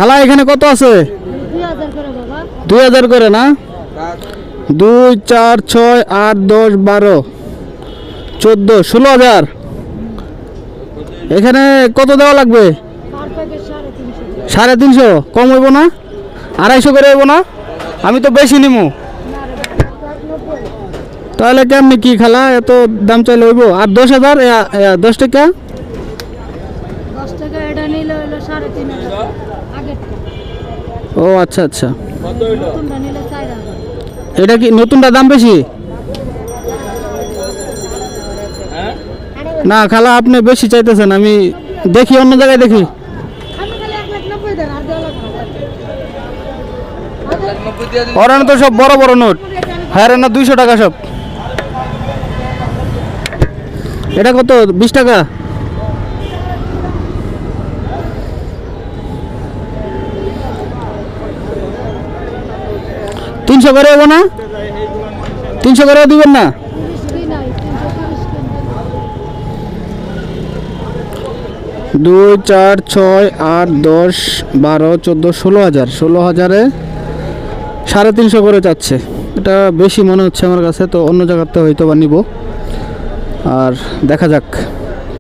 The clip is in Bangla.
খালা এখানে কত আছে? 2000 করে না? 2 4 6 8 10 12 14 16000। এখানে কত দেওয়া লাগবে? 350। কম হইব না? 250 করে হইব না? আমি তো বেশি নিমু। তাহলে কেমনি কি খালা এত দাম চাইলে হইব? আর 10000 10 টাকা? 10 টাকা এটা নিলে হলো 3500 আগেরটা। ও আচ্ছা আচ্ছা। নতুনটা নিলে 4000। এটা কি নতুনটা দাম বেশি? না খালা আপনি বেশি চাইতেছেন, আমি দেখি অন্য জায়গায় দেখি। আমি খালি 190 দেন আর দেওয়া লাগবে। ওরা তো সব বড় বড় নোট, হ্যাঁ না 200 টাকা সব। এটা কত? 20 টাকা। তিনশো করে হবো না? 300 করে দিবেন না? 30 কি নাই 330 কেন? 2 4 6 8 10 12 14 16000। 16000-এ 350 করে যাচ্ছে। এটা বেশি মনে হচ্ছে আমার কাছে, তো অন্য জায়গাতে হয়তো বা নিব। আর দেখা যাক।